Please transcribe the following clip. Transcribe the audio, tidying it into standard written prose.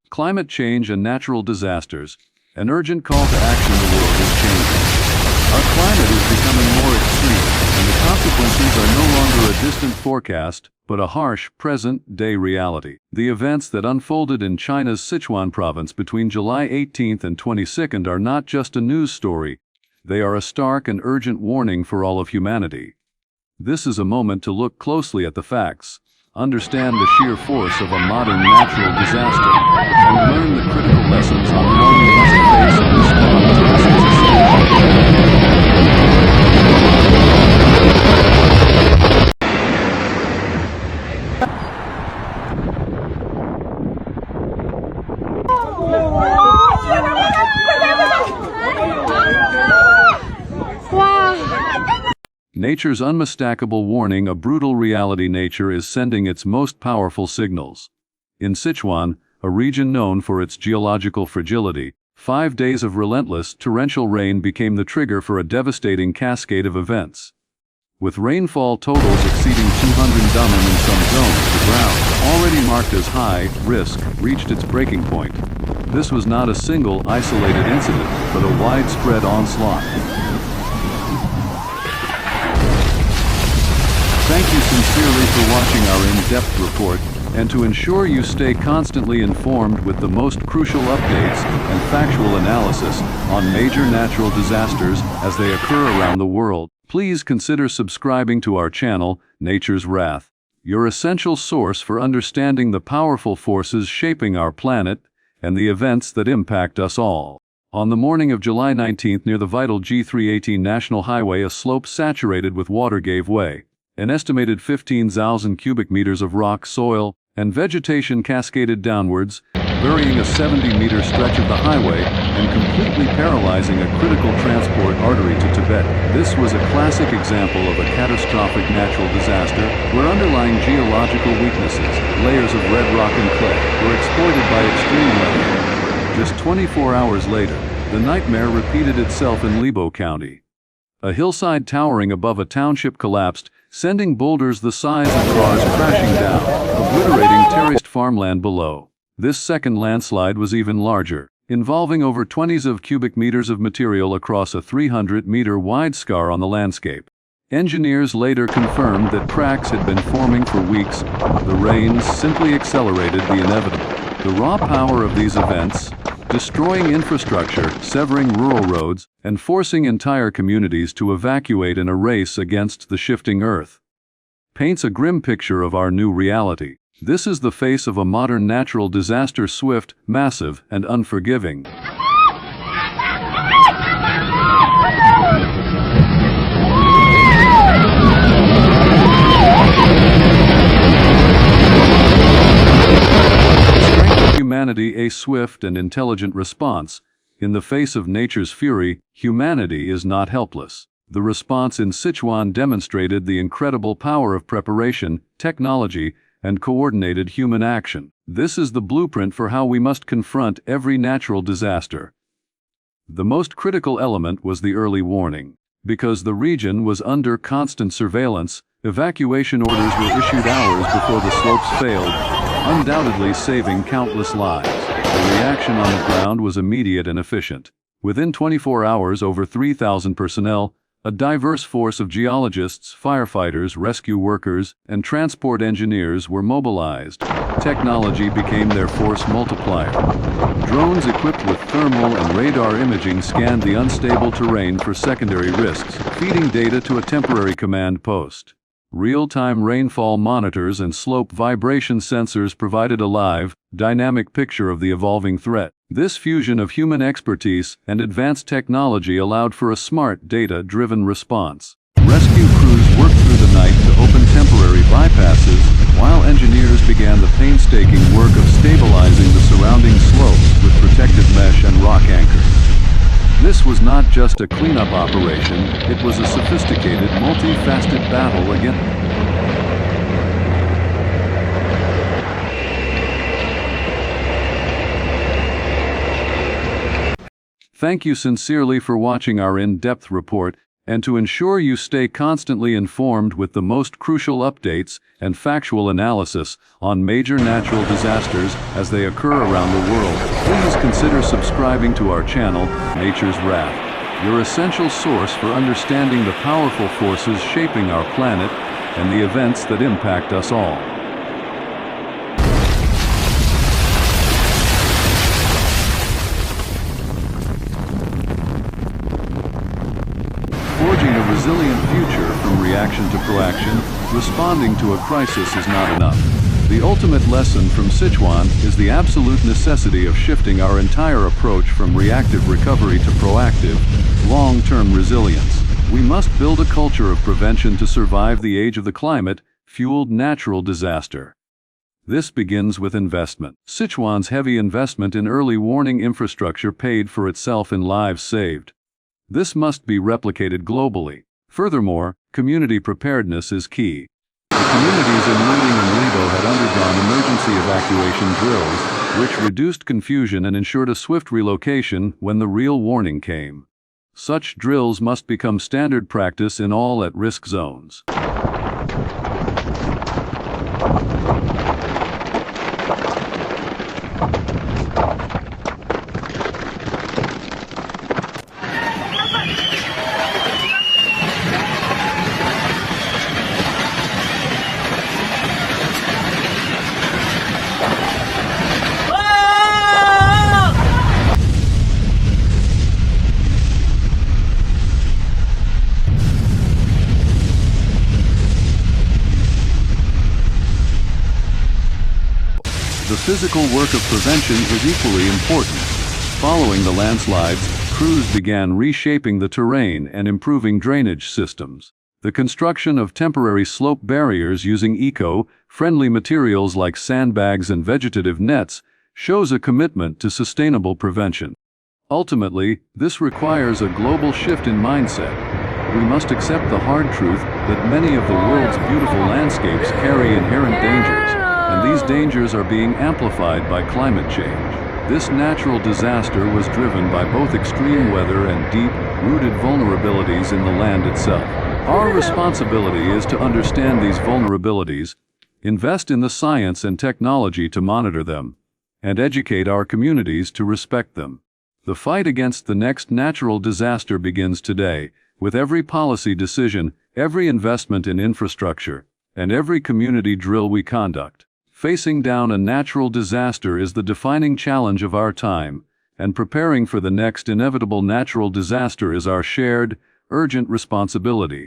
Climate change and natural disasters, an urgent call to action. The world is changing. Our climate is becoming more extreme, and the consequences are no longer a distant forecast, but a harsh, present-day reality. The events that unfolded in China's Sichuan province between July 18th and 22nd are not just a news story, they are a stark and urgent warning for all of humanity. This is a moment to look closely at the facts, understand the sheer force of a modern natural disaster, and learn the critical lessons on how we must face and respond to this Nature's unmistakable warning, a brutal reality. Nature is sending its most powerful signals. In Sichuan, a region known for its geological fragility, 5 days of relentless torrential rain became the trigger for a devastating cascade of events. With rainfall totals exceeding 200 mm in some zones, the ground, already marked as high risk, reached its breaking point. This was not a single, isolated incident, but a widespread onslaught. Thank you sincerely for watching our in-depth report, and to ensure you stay constantly informed with the most crucial updates and factual analysis on major natural disasters as they occur around the world, please consider subscribing to our channel, Nature's Wrath, your essential source for understanding the powerful forces shaping our planet and the events that impact us all. On the morning of July 19th, near the vital G318 National Highway, a slope saturated with water gave way. An estimated 15,000 cubic meters of rock, soil, and vegetation cascaded downwards, burying a 70-meter stretch of the highway and completely paralyzing a critical transport artery to Tibet. This was a classic example of a catastrophic natural disaster where underlying geological weaknesses, layers of red rock and clay, were exploited by extreme weather. Just 24 hours later, the nightmare repeated itself in Libo County. A hillside towering above a township collapsed, sending boulders the size of cars crashing down, obliterating terraced farmland below. This second landslide was even larger, involving over 20s of cubic meters of material across a 300-meter wide scar on the landscape. Engineers later confirmed that cracks had been forming for weeks. The rains simply accelerated the inevitable. The raw power of these events, destroying infrastructure, severing rural roads, and forcing entire communities to evacuate in a race against the shifting earth, paints a grim picture of our new reality. This is the face of a modern natural disaster, swift, massive, and unforgiving. Humanity, a swift and intelligent response. In the face of nature's fury, humanity is not helpless. The response in Sichuan demonstrated the incredible power of preparation, technology, and coordinated human action. This is the blueprint for how we must confront every natural disaster. The most critical element was the early warning. Because the region was under constant surveillance, evacuation orders were issued hours before the slopes failed, undoubtedly saving countless lives. The reaction on the ground was immediate and efficient. Within 24 hours, over 3,000 personnel, a diverse force of geologists, firefighters, rescue workers, and transport engineers were mobilized. Technology became their force multiplier. Drones equipped with thermal and radar imaging scanned the unstable terrain for secondary risks, feeding data to a temporary command post. Real-time rainfall monitors and slope vibration sensors provided a live, dynamic picture of the evolving threat. This fusion of human expertise and advanced technology allowed for a smart, data-driven response. Rescue crews worked through the night to open temporary bypasses, while engineers began the painstaking work of stabilizing the surrounding slopes with protective mesh and rock anchors. This was not just a cleanup operation, it was a sophisticated, multifaceted battle against Thank you sincerely for watching our in-depth report, and to ensure you stay constantly informed with the most crucial updates and factual analysis on major natural disasters as they occur around the world, please consider subscribing to our channel, Nature's Wrath, your essential source for understanding the powerful forces shaping our planet and the events that impact us all. Forging a resilient future from reaction to proaction, responding to a crisis is not enough. The ultimate lesson from Sichuan is the absolute necessity of shifting our entire approach from reactive recovery to proactive, long-term resilience. We must build a culture of prevention to survive the age of the climate-fueled natural disaster. This begins with investment. Sichuan's heavy investment in early warning infrastructure paid for itself in lives saved. This must be replicated globally. Furthermore, community preparedness is key. The communities in Luling and Libo had undergone emergency evacuation drills, which reduced confusion and ensured a swift relocation when the real warning came. Such drills must become standard practice in all at-risk zones. The physical work of prevention is equally important. Following the landslides, crews began reshaping the terrain and improving drainage systems. The construction of temporary slope barriers using eco-friendly materials like sandbags and vegetative nets shows a commitment to sustainable prevention. Ultimately, this requires a global shift in mindset. We must accept the hard truth that many of the world's beautiful landscapes carry inherent dangers, and these dangers are being amplified by climate change. This natural disaster was driven by both extreme weather and deep-rooted vulnerabilities in the land itself. Our responsibility is to understand these vulnerabilities, invest in the science and technology to monitor them, and educate our communities to respect them. The fight against the next natural disaster begins today, with every policy decision, every investment in infrastructure, and every community drill we conduct. Facing down a natural disaster is the defining challenge of our time, and preparing for the next inevitable natural disaster is our shared, urgent responsibility.